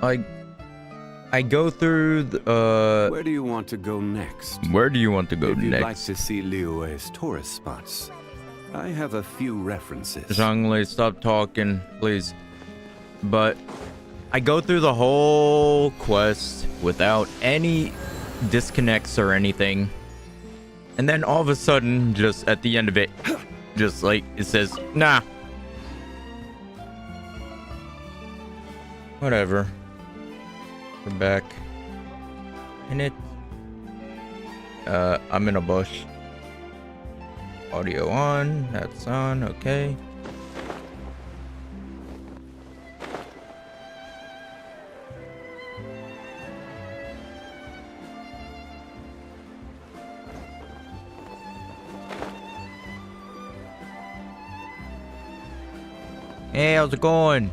I I go through the, Where do you want to go next? where do you want to go If you'd next? like to see Liyue's tourist spots, I have a few references. Zhongle, stop talking, please. But I go through the whole quest without any disconnects or anything. And then all of a sudden, just at the end of it, just like it says, nah. Whatever. We're back. In it. I'm in a bush. Audio on. That's on. Okay. Hey, how's it going?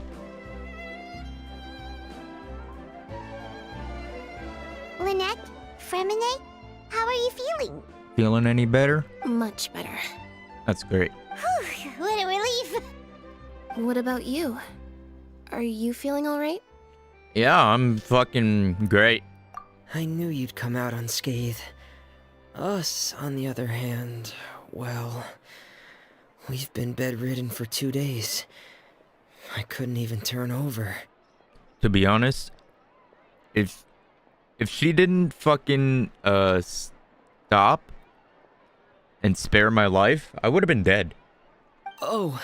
Lynette? Fremine? How are you feeling? Feeling any better? Much better. That's great. Whew, what a relief. What about you? Are you feeling alright? Yeah, I'm fucking great. I knew you'd come out unscathed. Us, on the other hand, well, we've been bedridden for 2 days. I couldn't even turn over. To be honest, if she didn't fucking stop and spare my life, I would have been dead. Oh,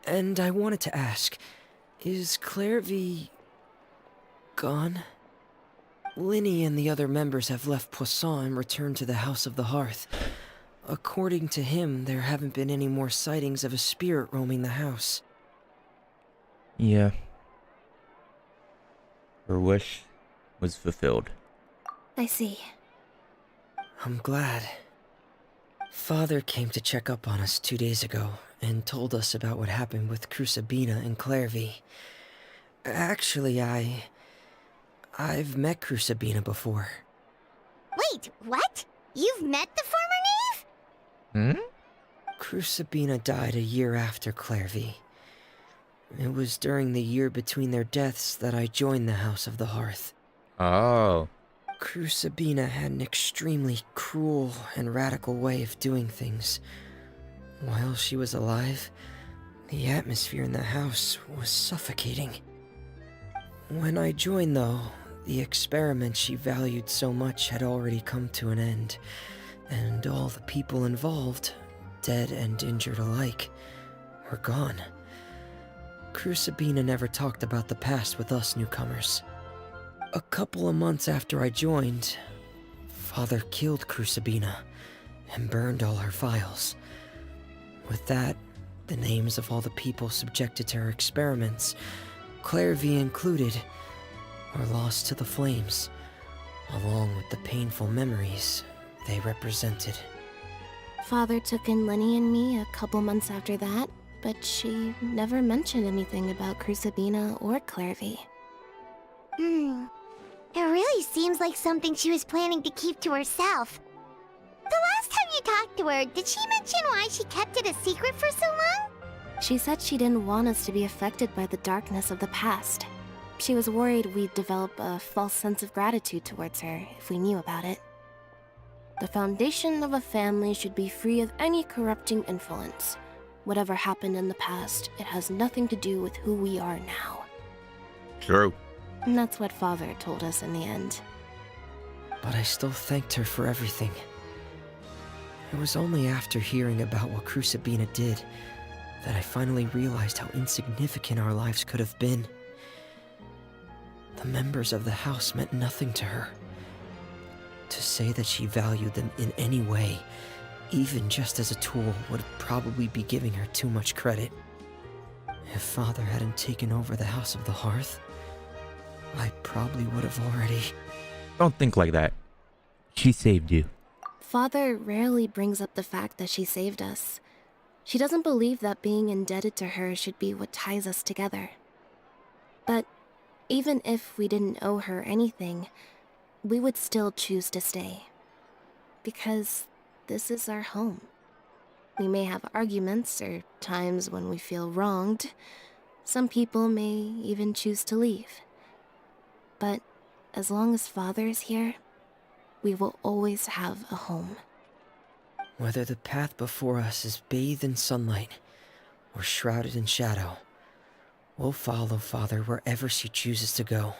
and I wanted to ask, is Clairvy gone? Linny and the other members have left Poisson and returned to the House of the Hearth. According to him, there haven't been any more sightings of a spirit roaming the house. Yeah. Her wish was fulfilled. I see. I'm glad. Father came to check up on us 2 days ago and told us about what happened with Crucibina and Clairvy. Actually, I've met Crucibina before. Wait, what? You've met the former knave? Crucibina died a year after Clairvy. It was during the year between their deaths that I joined the House of the Hearth. Oh. Crucibina had an extremely cruel and radical way of doing things. While she was alive, the atmosphere in the house was suffocating. When I joined, though, the experiment she valued so much had already come to an end, and all the people involved, dead and injured alike, were gone. Crucibina never talked about the past with us newcomers. A couple of months after I joined, Father killed Crucibina and burned all her files. With that, the names of all the people subjected to her experiments, Clairvy included, were lost to the flames, along with the painful memories they represented. Father took in Lenny and me a couple months after that, but she never mentioned anything about Crucibina or Clairvy. It really seems like something she was planning to keep to herself. The last time you talked to her, did she mention why she kept it a secret for so long? She said she didn't want us to be affected by the darkness of the past. She was worried we'd develop a false sense of gratitude towards her if we knew about it. The foundation of a family should be free of any corrupting influence. Whatever happened in the past, it has nothing to do with who we are now. True. And that's what Father told us in the end. But I still thanked her for everything. It was only after hearing about what Crucibina did that I finally realized how insignificant our lives could have been. The members of the house meant nothing to her. To say that she valued them in any way, even just as a tool, would probably be giving her too much credit. If Father hadn't taken over the House of the Hearth, I probably would have already... Don't think like that. She saved you. Father rarely brings up the fact that she saved us. She doesn't believe that being indebted to her should be what ties us together. But even if we didn't owe her anything, we would still choose to stay. Because this is our home. We may have arguments or times when we feel wronged. Some people may even choose to leave. But as long as Father is here, we will always have a home. Whether the path before us is bathed in sunlight or shrouded in shadow, we'll follow Father wherever she chooses to go.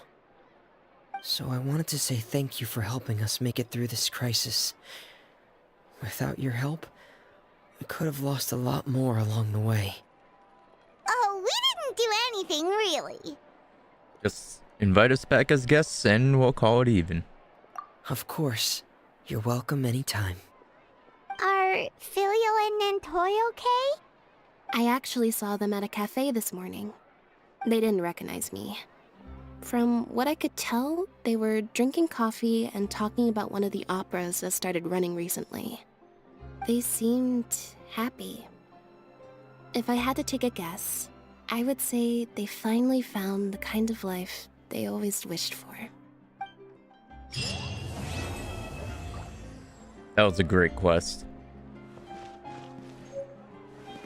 So I wanted to say thank you for helping us make it through this crisis. Without your help, we could have lost a lot more along the way. Oh, we didn't do anything, really. Just invite us back as guests and we'll call it even. Of course. You're welcome anytime. Are Filial and Nantoy okay? I actually saw them at a cafe this morning. They didn't recognize me. From what I could tell, they were drinking coffee and talking about one of the operas that started running recently. They seemed happy. If I had to take a guess, I would say they finally found the kind of life they always wished for. That was a great quest.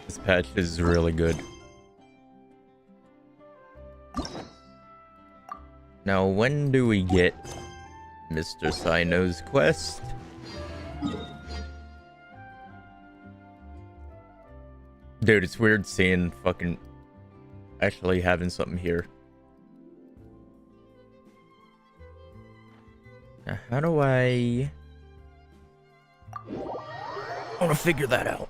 This patch is really good. Now, when do we get Mr. Sino's quest? Dude, it's weird seeing fucking actually having something here. Now, how do I want to figure that out?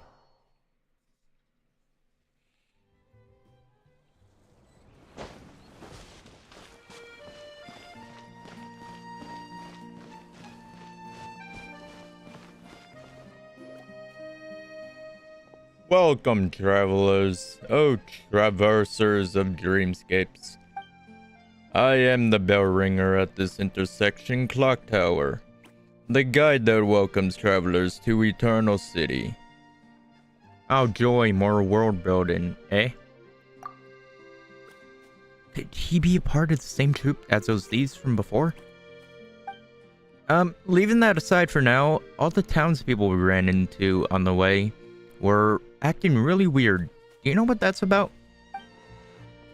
Welcome, travelers, oh traversers of dreamscapes. I am the bell ringer at this intersection clock tower, the guide that welcomes travelers to Eternal City. I'll joy more world building, eh? Could he be a part of the same troop as those thieves from before? Leaving that aside for now, all the townspeople we ran into on the way were acting really weird. Do you know what that's about?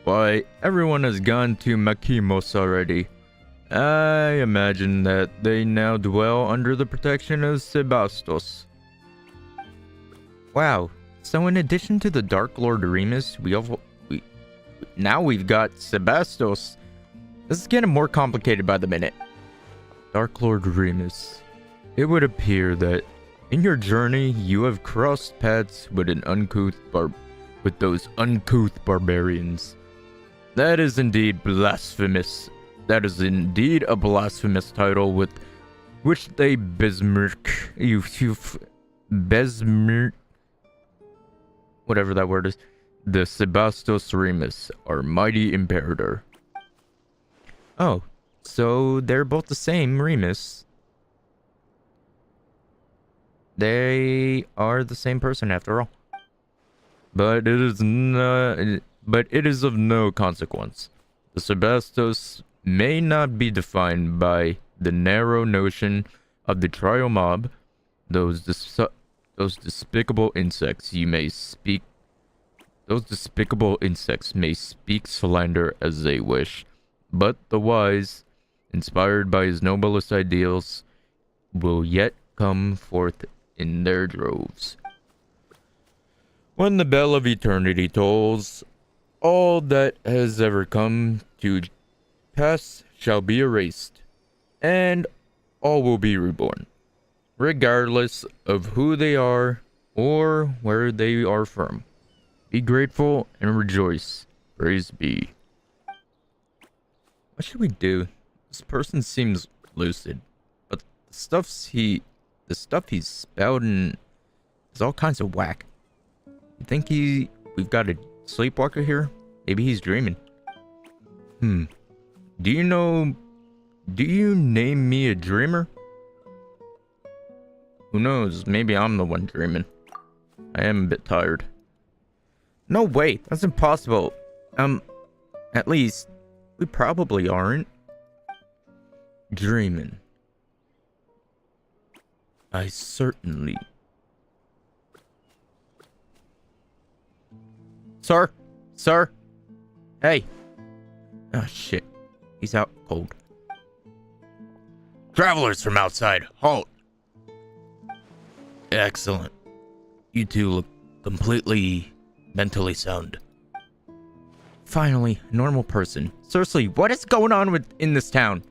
Why, everyone has gone to Makimos already. I imagine that they now dwell under the protection of Sebastos. Wow, so in addition to the Dark Lord Remus, now we've got Sebastos. This is getting more complicated by the minute. Dark Lord Remus. It would appear that in your journey, you have crossed paths with those uncouth barbarians. That is indeed blasphemous. That is indeed a blasphemous title with which they besmirk whatever that word is, the Sebastos Remus, our mighty imperator. Oh, so they're both the same Remus. They are the same person after all. But it is of no consequence. The Sebastos may not be defined by the narrow notion of the trial mob, those despicable insects may speak slander as they wish, but the wise, inspired by his noblest ideals, will yet come forth in their droves. When the bell of eternity tolls, all that has ever come to pass shall be erased, and all will be reborn, regardless of who they are or where they are from. Be grateful and rejoice. Praise be. What should we do? This person seems lucid, but the stuff he's spouting is all kinds of whack. You think we've got a sleepwalker here? Maybe he's dreaming. Do you name me a dreamer? Who knows? Maybe I'm the one dreaming. I am a bit tired. No way, that's impossible. At least, we probably aren't. Dreaming. I certainly... Sir? Sir? Hey. Oh, shit. He's out cold. Travelers from outside, halt. Excellent. You two look completely mentally sound. Finally, a normal person. Seriously, what is going on in this town?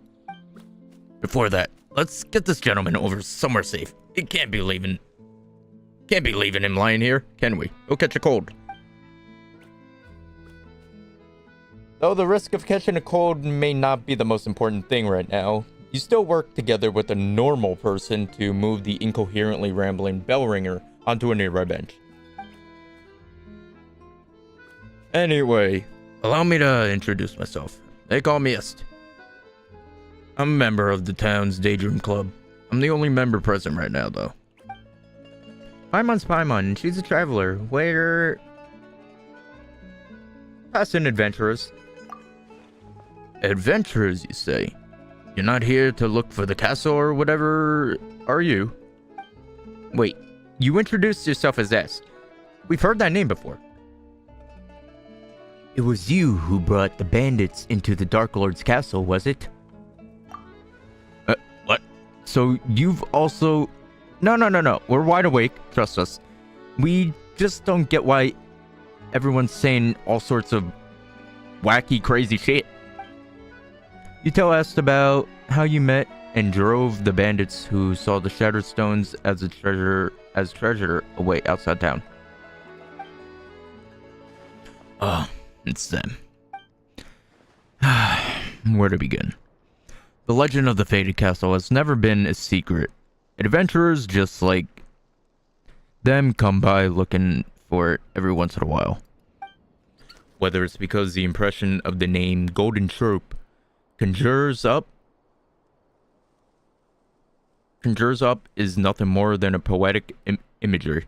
Before that, let's get this gentleman over somewhere safe. It can't be leaving him lying here, can we? He'll catch a cold. Though the risk of catching a cold may not be the most important thing right now, you still work together with a normal person to move the incoherently rambling bell ringer onto a nearby bench. Anyway, allow me to introduce myself. They call me Est. I'm a member of the town's Daydream Club. I'm the only member present right now, though. Paimon's Paimon, and she's a traveler. We're passing adventurers. Adventurers, you say? You're not here to look for the castle or whatever, are you? Wait, you introduced yourself as Est. We've heard that name before. It was you who brought the bandits into the Dark Lord's castle, was it? What? So you've also... No. We're wide awake. Trust us. We just don't get why everyone's saying all sorts of wacky, crazy shit. You tell us about how you met and drove the bandits who saw the Shattered Stones as treasure away outside town. Oh, it's them. Where to begin? The legend of the Faded Castle has never been a secret. Adventurers just like them come by looking for it every once in a while. Whether it's because the impression of the name Golden Troop conjures up is nothing more than a poetic imagery.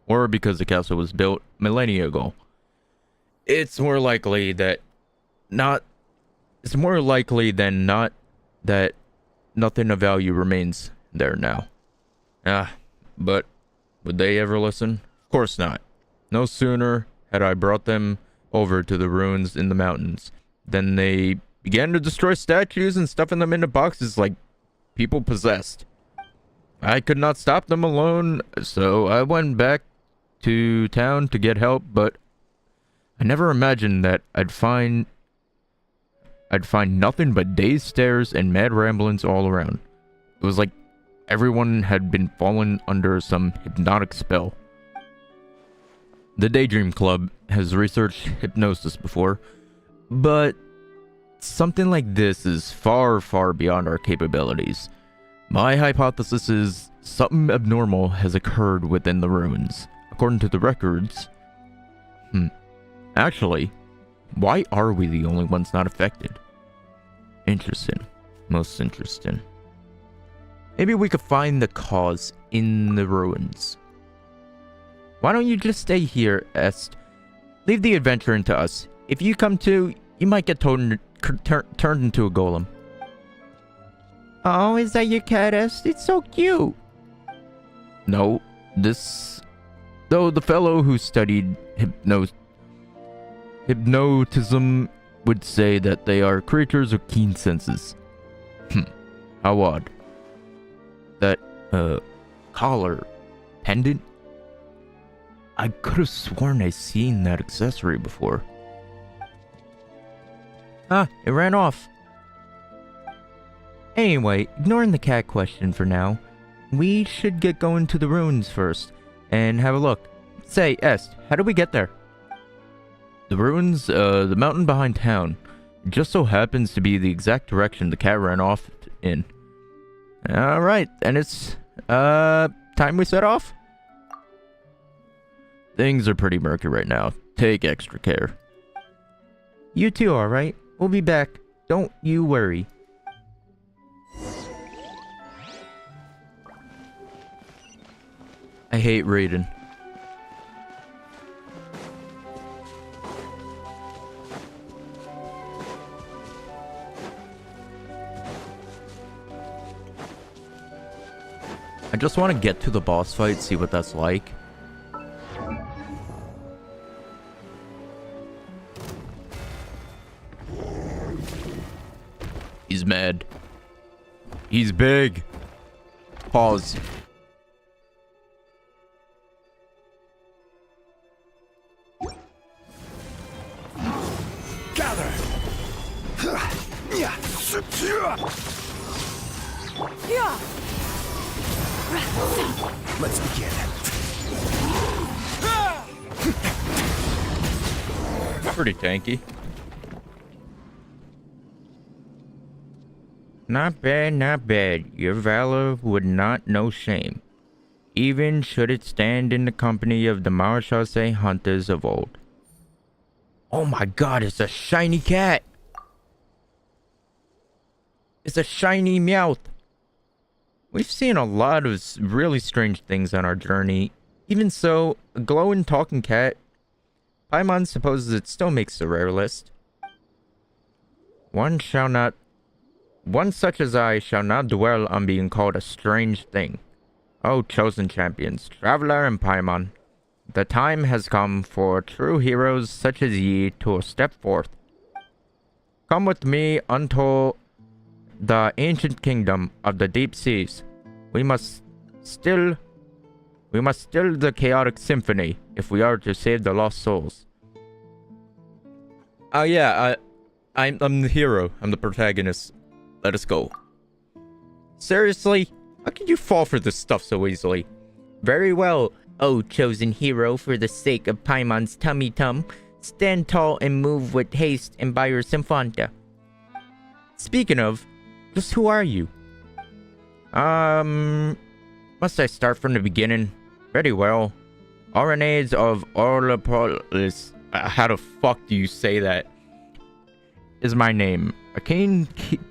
Or because the castle was built millennia ago. It's more likely than not that nothing of value remains there now. But would they ever listen? Of course not. No sooner had I brought them over to the ruins in the mountains than they began to destroy statues and stuffing them into boxes like people possessed. I could not stop them alone, so I went back to town to get help, but I never imagined that I'd find nothing but dazed stares and mad ramblings all around. It was like everyone had been fallen under some hypnotic spell. The Daydream Club has researched hypnosis before, but something like this is far, far beyond our capabilities. My hypothesis is something abnormal has occurred within the ruins. According to the records... Actually, why are we the only ones not affected? Interesting. Most interesting. Maybe we could find the cause in the ruins. Why don't you just stay here, Est? Leave the adventuring to us. If you come to, you might get turned into a golem. Oh, is that your cat, Est? It's so cute. No, though the fellow who studied hypnotism would say that they are creatures of keen senses. How odd. That, collar, pendant? I could have sworn I seen that accessory before. It ran off. Anyway, ignoring the cat question for now, we should get going to the ruins first and have a look. Say, Est, how do we get there? The ruins, the mountain behind town. It just so happens to be the exact direction the cat ran off in. Alright, and it's, time we set off? Things are pretty murky right now. Take extra care. You too, alright? We'll be back. Don't you worry. I hate reading. I just want to get to the boss fight, see what that's like. He's mad. He's big. Pause. Gather! Let's begin. Pretty tanky. Not bad, not bad. Your valor would not know shame, even should it stand in the company of the Marechaussee hunters of old. Oh my god, it's a shiny cat! It's a shiny Meowth! We've seen a lot of really strange things on our journey. Even so, a glowing talking cat. Paimon supposes it still makes the rare list. One such as I shall not dwell on being called a strange thing. O chosen champions, Traveler and Paimon, the time has come for true heroes such as ye to step forth. Come with me unto the ancient kingdom of the deep seas. We must still the chaotic symphony if we are to save the lost souls. Oh yeah, I'm the hero. I'm the protagonist. Let us go. Seriously? How could you fall for this stuff so easily? Very well, O chosen hero, for the sake of Paimon's tummy tum, stand tall and move with haste and by your Symphonta. Speaking of, just who are you? Must I start from the beginning? Very well. Oronades of Orlopolis. How the fuck do you say that? Is my name. A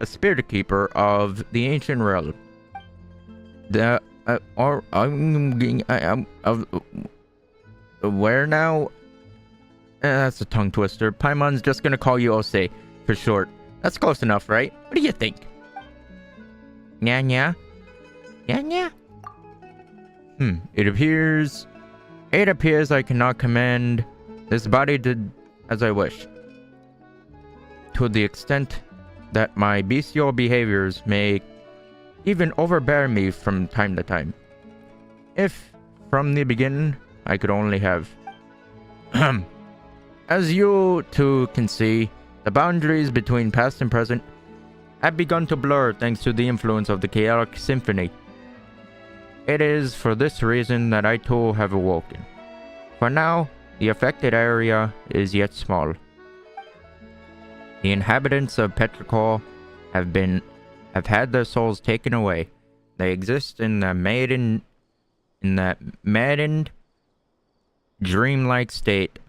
spirit keeper of the ancient realm. Where now? That's a tongue twister. Paimon's just gonna call you Ose for short. That's close enough, right? What do you think? Nya nya? Nya nya? It appears I cannot command this body to as I wish. To the extent that my bestial behaviors may even overbear me from time to time. If, from the beginning, I could only have... As you too can see, the boundaries between past and present have begun to blur thanks to the influence of the chaotic symphony. It is for this reason that I too have awoken. For now, the affected area is yet small. The inhabitants of Petrichor have had their souls taken away. They exist in that maddened, dreamlike state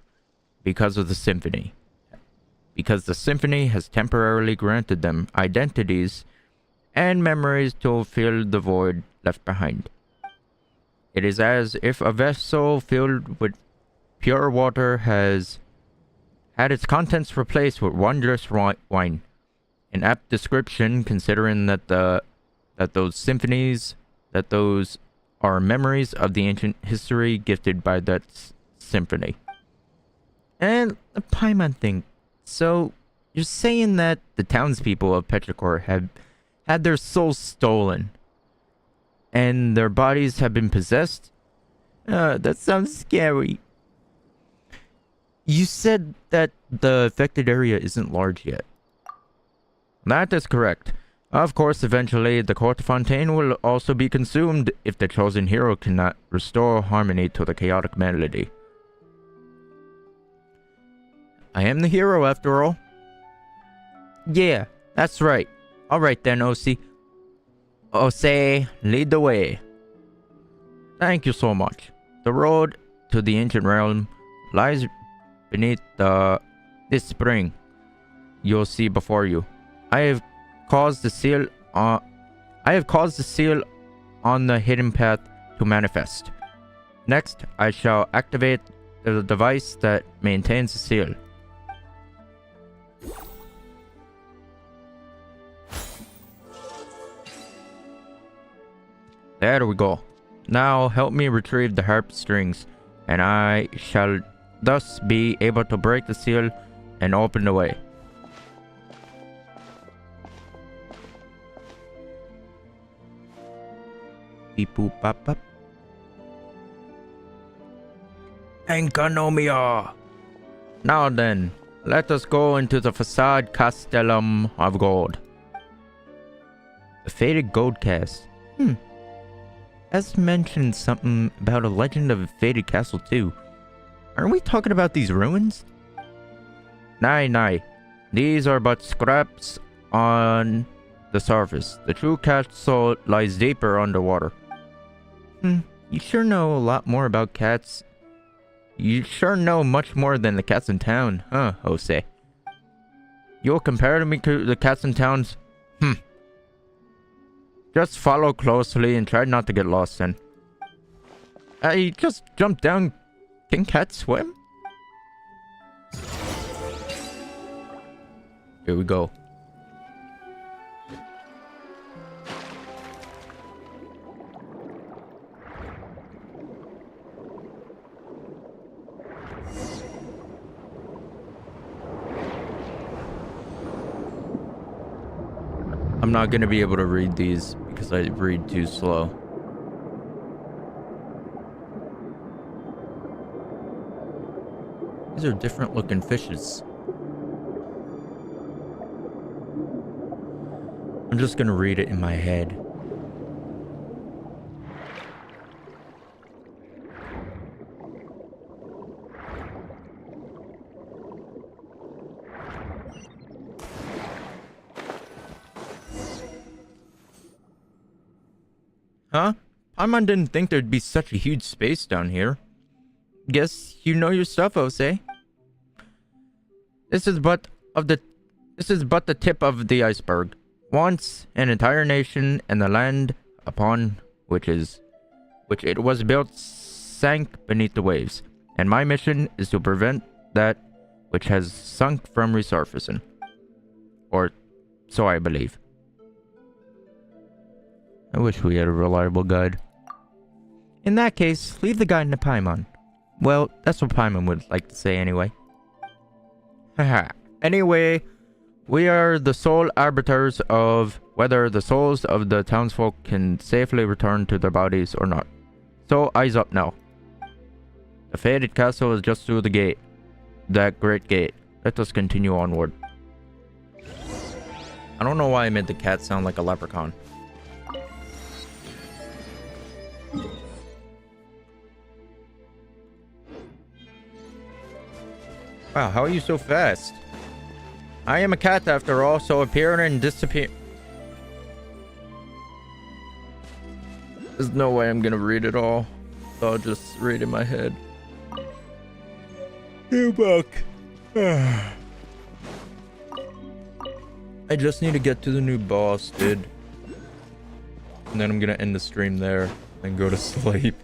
because of the symphony. Because the symphony has temporarily granted them identities and memories to fill the void left behind. It is as if a vessel filled with pure water has had its contents replaced with wondrous wine. An apt description, considering that those are memories of the ancient history gifted by that symphony. And the Paimon thing. So, you're saying that the townspeople of Petrichor have had their souls stolen, and their bodies have been possessed? That sounds scary. You said that the affected area isn't large yet. That is correct. Of course, eventually, the Court Fontaine will also be consumed if the chosen hero cannot restore harmony to the chaotic melody. I am the hero, after all. Yeah, that's right. Alright then, Ose, lead the way. Thank you so much. The road to the ancient realm lies beneath this spring you'll see before you. I have caused the seal on the hidden path to manifest. Next, I shall activate the device that maintains the seal. There we go. Now help me retrieve the harp strings, and I shall thus be able to break the seal and open the way. beep boop bop bop. Enkanomia! Now then, let us go into the facade castellum of gold. The faded gold cast. As mentioned something about a legend of a faded castle too. Aren't we talking about these ruins? Nay. These are but scraps on the surface. The true castle lies deeper underwater. You sure know a lot more about cats. You sure know much more than the cats in town, huh, Jose? You'll compare me to the cats in towns? Just follow closely and try not to get lost then. I just jumped down. Can cats swim? Here we go. I'm not going to be able to read these because I read too slow. These are different looking fishes. I'm just going to read it in my head. Huh? Paimon didn't think there'd be such a huge space down here. Guess you know your stuff, Jose. This is but the tip of the iceberg. Once an entire nation and the land upon which it was built sank beneath the waves, and my mission is to prevent that which has sunk from resurfacing. Or so I believe. I wish we had a reliable guide. In that case, leave the guide to Paimon. Well, that's what Paimon would like to say anyway. Haha. Anyway, we are the sole arbiters of whether the souls of the townsfolk can safely return to their bodies or not. So, eyes up now. The faded castle is just through the gate. That great gate. Let us continue onward. I don't know why I made the cat sound like a leprechaun. Wow, how are you so fast? I am a cat after all, so appear and disappear. There's no way I'm gonna read it all. So I'll just read in my head. New book. I just need to get to the new boss, dude. And then I'm gonna end the stream there and go to sleep.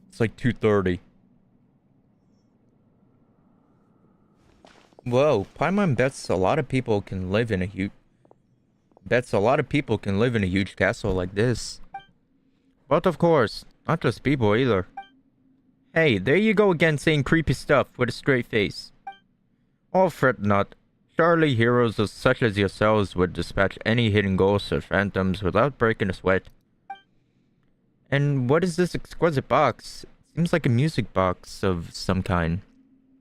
It's like 2:30. Whoa, Paimon bets a lot of people can live in a huge castle like this. But of course, not just people either. Hey, there you go again saying creepy stuff with a straight face. Oh, fret not. Surely heroes such as yourselves would dispatch any hidden ghosts or phantoms without breaking a sweat. And what is this exquisite box? Seems like a music box of some kind.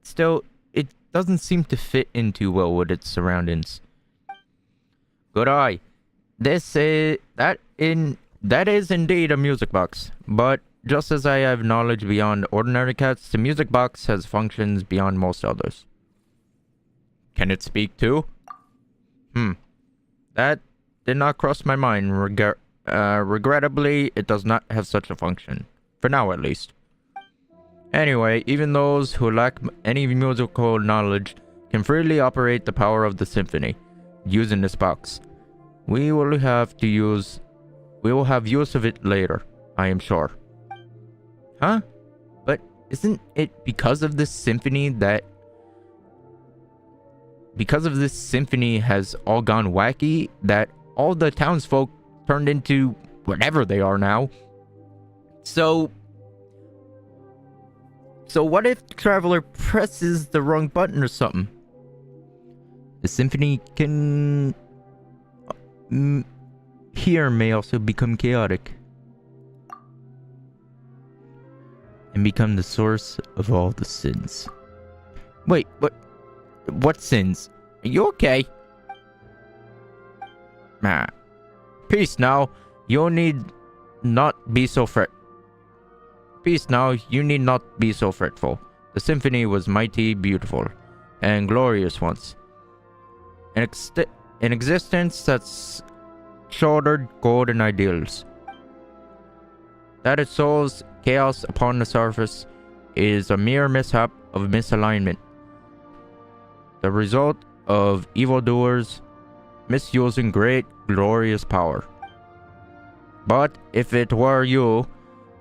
Still, it doesn't seem to fit in too well with its surroundings. Good eye. That is indeed a music box. But just as I have knowledge beyond ordinary cats, the music box has functions beyond most others. Can it speak too? That did not cross my mind. Regrettably, it does not have such a function. For now, at least. Anyway, even those who lack any musical knowledge can freely operate the power of the symphony using this box. We will have use of it later, I am sure. Huh? But isn't it because of this symphony has all gone wacky that all the townsfolk turned into whatever they are now? So what if the traveler presses the wrong button or something? The symphony can here may also become chaotic and become the source of all the sins. Wait, what sins? Are you okay? Ah. Peace now. You need not be so Peace now. You need not be so fretful. The symphony was mighty, beautiful, and glorious once. An existence that's shouldered golden ideals. That it sows chaos upon the surface is a mere mishap of misalignment. The result of evildoers misusing great, glorious power. But if it were you,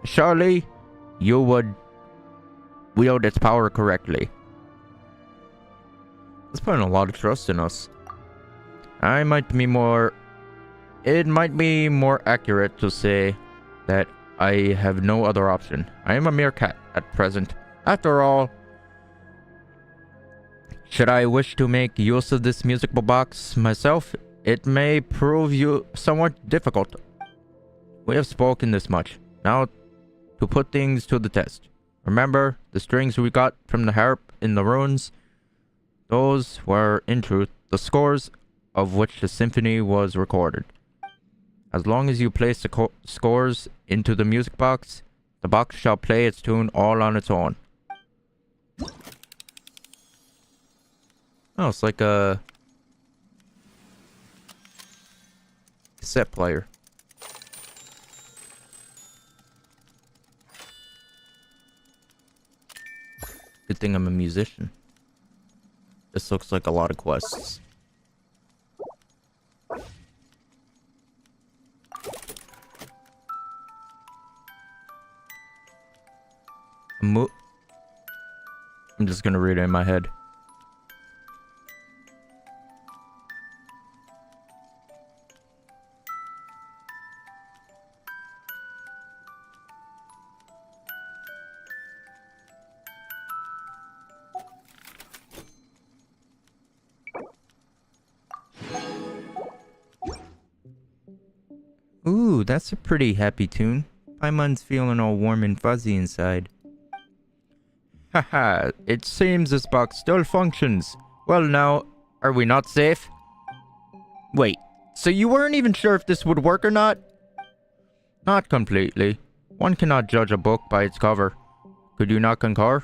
surely you would wield its power correctly. It's putting a lot of trust in us. It might be more accurate to say that I have no other option. I am a mere cat at present. After all, should I wish to make use of this musical box myself, it may prove somewhat difficult. We have spoken this much. Now, to put things to the test. Remember the strings we got from the harp in the ruins? Those were, in truth, the scores of which the symphony was recorded. As long as you place the scores into the music box, the box shall play its tune all on its own. Oh, it's like a cassette player. Good thing I'm a musician. This looks like a lot of quests. I'm just gonna read it in my head. Ooh, that's a pretty happy tune. Paimon's feeling all warm and fuzzy inside. Haha, it seems this box still functions. Well now, are we not safe? Wait, so you weren't even sure if this would work or not? Not completely. One cannot judge a book by its cover. Could you not concur?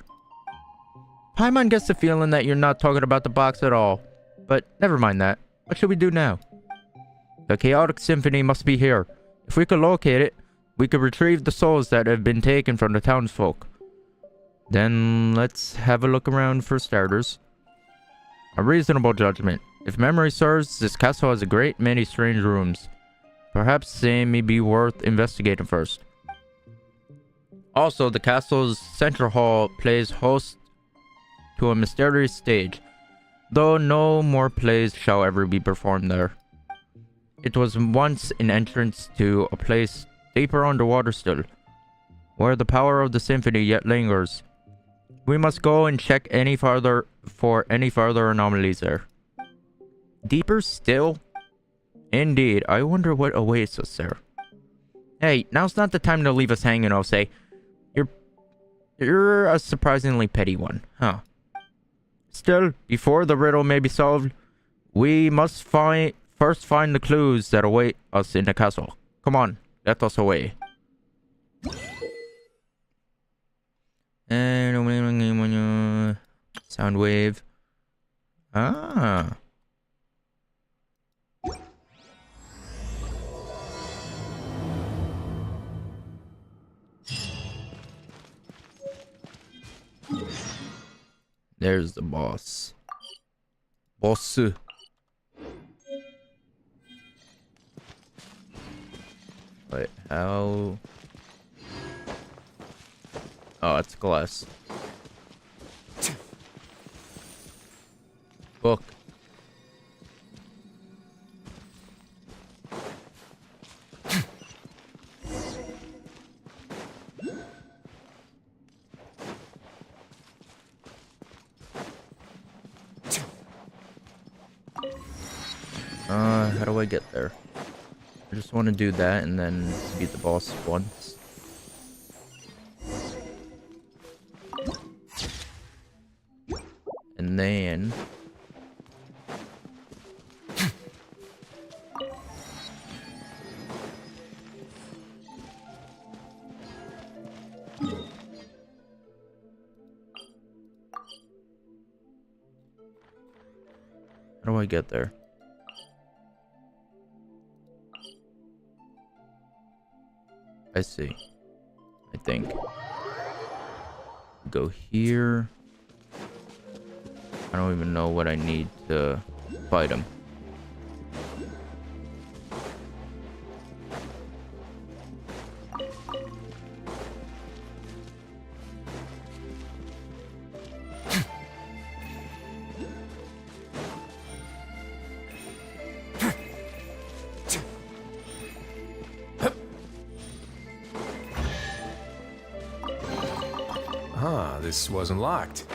Paimon gets the feeling that you're not talking about the box at all. But never mind that. What should we do now? The chaotic symphony must be here. If we could locate it, we could retrieve the souls that have been taken from the townsfolk. Then let's have a look around for starters. A reasonable judgment. If memory serves, this castle has a great many strange rooms. Perhaps they may be worth investigating first. Also, the castle's central hall plays host to a mysterious stage, though no more plays shall ever be performed there. It was once an entrance to a place deeper underwater still, where the power of the symphony yet lingers. We must go and check for any further anomalies there. Deeper still? Indeed, I wonder what awaits us there. Hey, now's not the time to leave us hanging, I'll say. You're a surprisingly petty one, huh? Still, before the riddle may be solved, we must first find the clues that await us in the castle. Come on, let us away. And sound wave. Ah. There's the boss. Boss. Wait, how? Oh, it's glass. Book. How do I get there? I just want to do that and then beat the boss once. And then... How do I get there? I see. I think. Go here. I don't even know what I need to fight him. Ah, this wasn't locked.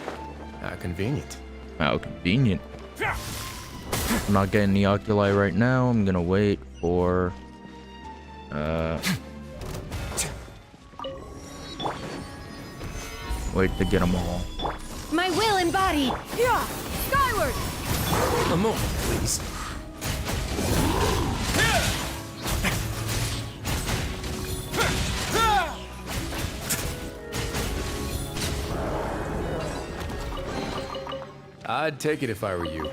How convenient. How convenient. I'm not getting the oculi right now. I'm gonna wait for... Wait to get them all. My will embodied! Yeah! Skyward! A moment, please. I'd take it if I were you.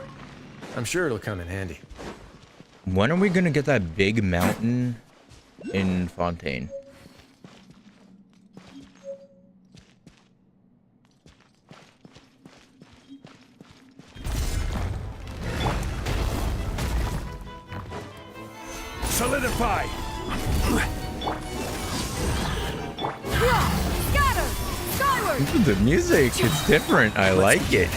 I'm sure it'll come in handy. When are we gonna get that big mountain in Fontaine? Solidify! Yeah! Scatter! Skyward! The music is different. I like it.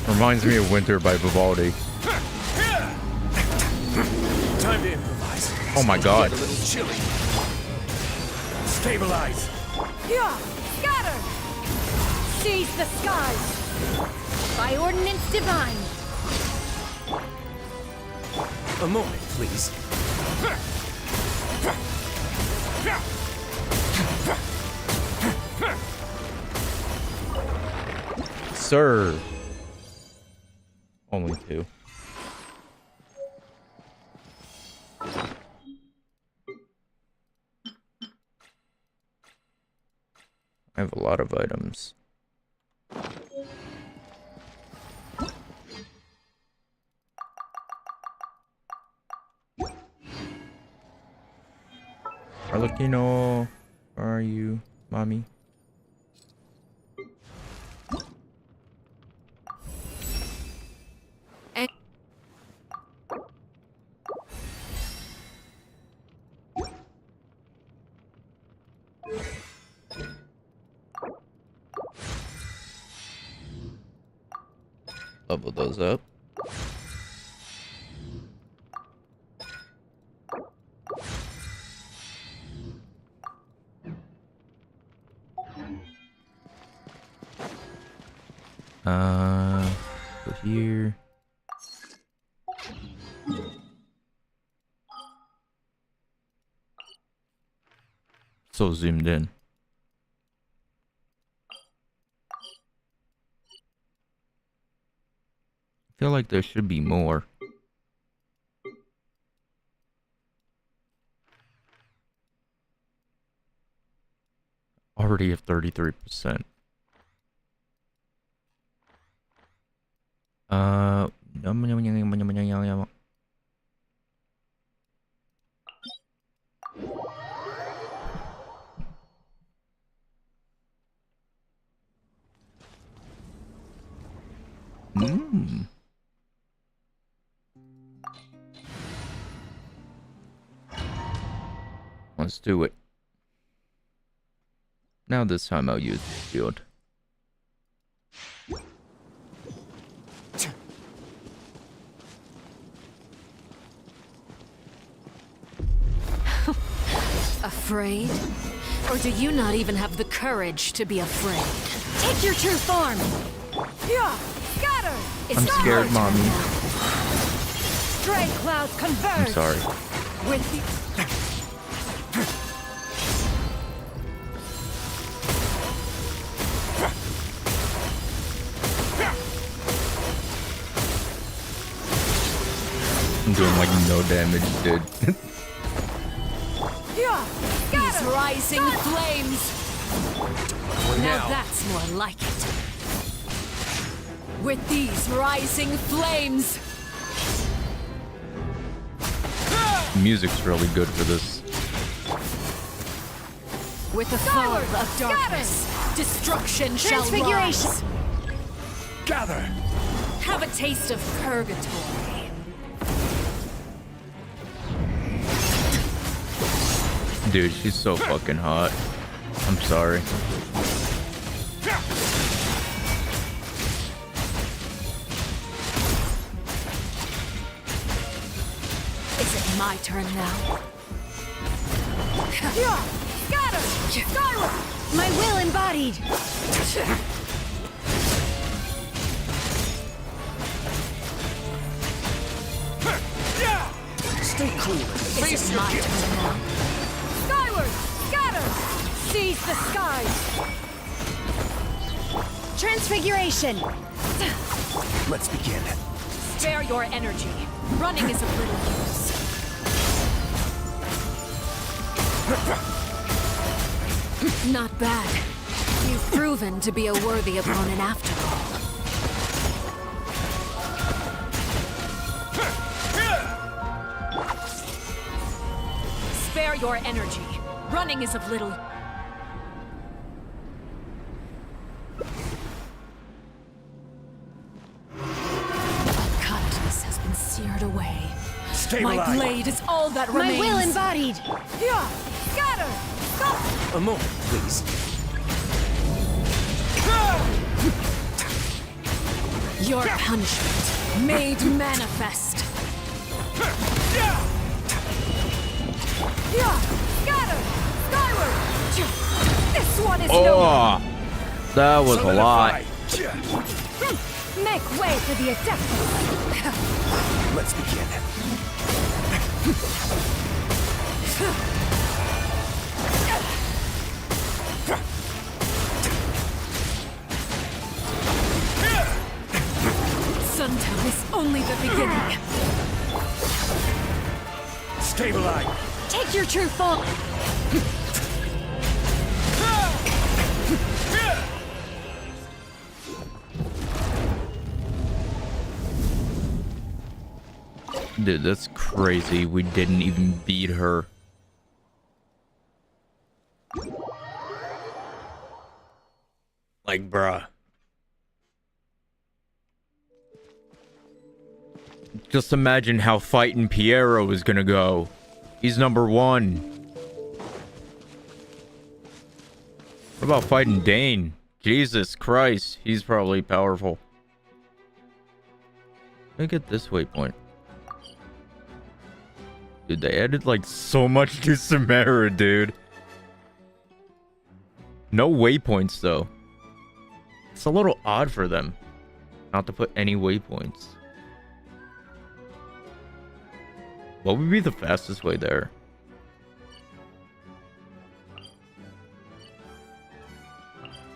Reminds me of Winter by Vivaldi. Time to improvise. Oh my god. Get a little chilly. Stabilize. Yeah! Scatter! Seize the skies! By ordinance divine! A moment, please. Sir. Only two. I have a lot of items. Arlecchino, where are you, mommy? Level those up. Go here. So zoomed in. I feel like there should be more. Already at 33%. Let's do it. Now this time I'll use the shield. Afraid? Or do you not even have the courage to be afraid? Take your true form! Yeah! Scatter! I'm scared, mommy. Stray clouds converge! I'm sorry. With the... I'm doing like no damage, dude. These rising flames! Now that's more like it. With these rising flames! Music's really good for this. With the fall of darkness, destruction shall rise. Gather! Have a taste of purgatory. Dude, she's so fucking hot. I'm sorry. Is it my turn now? Scatter! Skyward! My will embodied! Stay cool. Is it my turn now? Skyward! Scatter! Seize the skies! Transfiguration! Let's begin. Spare your energy. Running is of little use. Not bad. You've proven to be a worthy opponent after all. Spare your energy. Running is of little... Kindness has been seared away. Stabilize. My blade is all that remains. My will embodied. Yeah! Scatter! Stop! A moment, please. Your punishment made manifest. Yeah! Scatter! Skyward! This one is no one! Oh, that was a lot. Make way for the Adeptus! Let's begin. Suntown is only the beginning. Stabilize. Take your true form. Dude, that's crazy. We didn't even beat her. Like, bruh. Just imagine how fighting Piero is gonna go. He's number 1. What about fighting Dane? Jesus Christ, he's probably powerful. Let me get this waypoint. Dude, they added like so much to Samara, dude. No waypoints though. It's a little odd for them not to put any waypoints. What would be the fastest way there?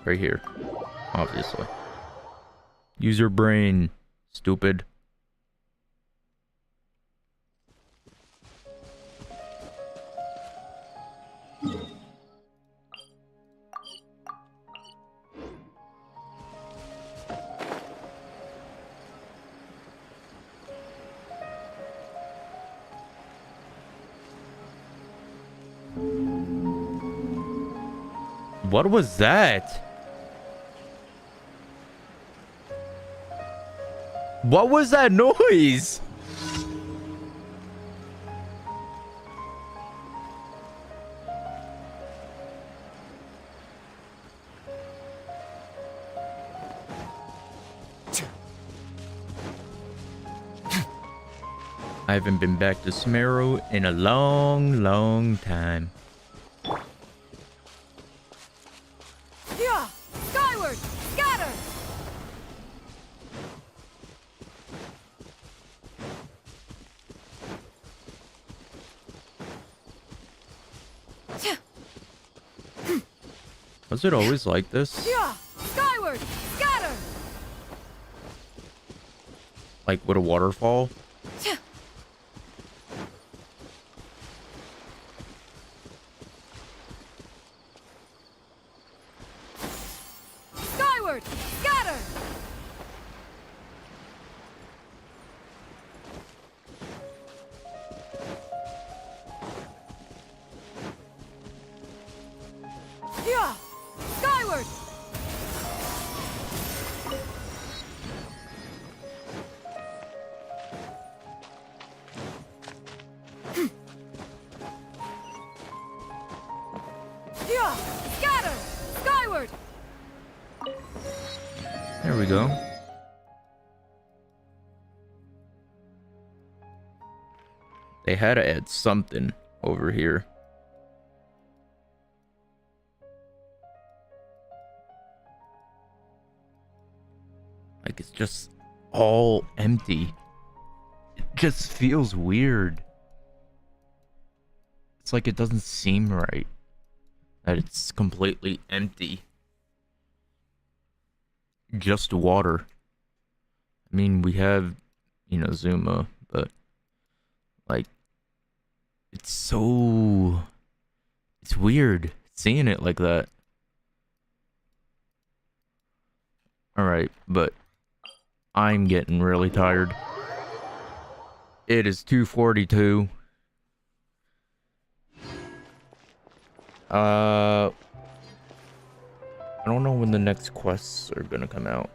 Right here, obviously. Use your brain, stupid. What was that? What was that noise? I haven't been back to Smero in a long, long time. Was it always like this? Yeah! Skyward! Scatter! Like with a waterfall? Skyward! Scatter! Yeah! Skyward! Yeah! Scatter! Skyward! There we go. They had to add something over here. Like it's just all empty. It just feels weird. It's like it doesn't seem right that it's completely empty. Just water. I mean, we have, Zuma, but like it's weird seeing it like that. All right, but I'm getting really tired. It is 2:42. I don't know when the next quests are gonna come out.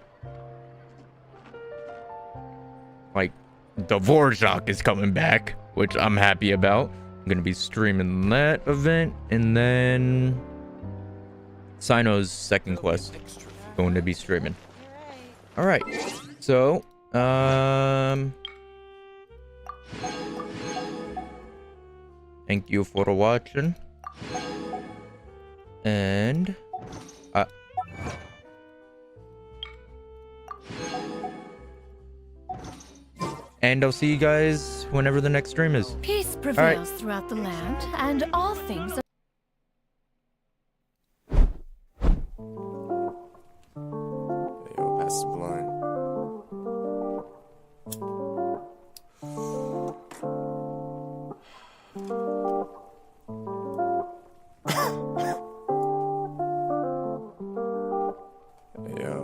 Like, Dvorak is coming back, which I'm happy about. I'm gonna be streaming that event, and then Sino's second quest going to be streaming. All right, so thank you for watching, and I'll see you guys whenever the next stream is. Peace prevails throughout the land, and all things are... Yo, that's the blunt. Yo.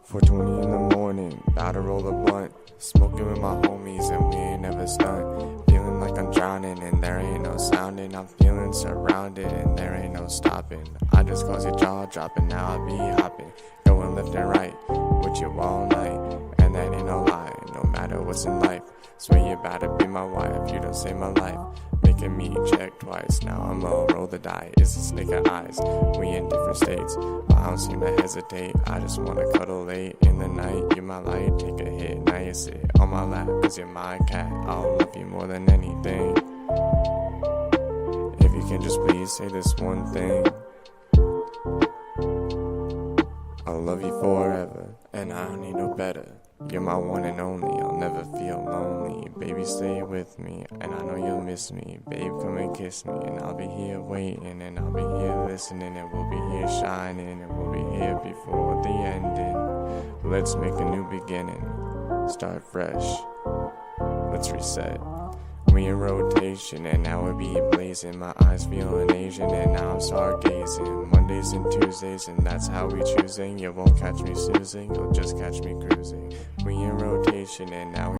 4:20 in the morning, about to roll a blunt. Smoking with my homies and we ain't never stunned. Feeling like I'm drowning and there ain't no sounding. I'm feeling surrounded and there ain't no stopping. I just cause your jaw dropping, now I be hopping. Going left and right, with you all night. And that ain't no lie, no matter what's in life. Swear you about to be my wife, you don't save my life. Making me check twice, now I'm low, roll the die. It's a snake of eyes, we in different states. But I don't seem to hesitate, I just wanna cuddle late in the night. You're my light, take a hit, now you sit on my lap, cause you're my cat. I'll love you more than anything. If you can just please say this one thing. I'll love you forever, and I don't need no better. You're my one and only, I'll never feel lonely. Baby, stay with me, and I know you'll miss me. Babe, come and kiss me, and I'll be here waiting, and I'll be here listening, and we'll be here shining, and we'll be here before the ending. Let's make a new beginning, start fresh, let's reset. We in rotation, and now we be blazing. My eyes feeling Asian, and now I'm stargazing. Mondays and Tuesdays, and that's how we choosing. You won't catch me snoozing, you'll just catch me cruising. We in rotation, and now we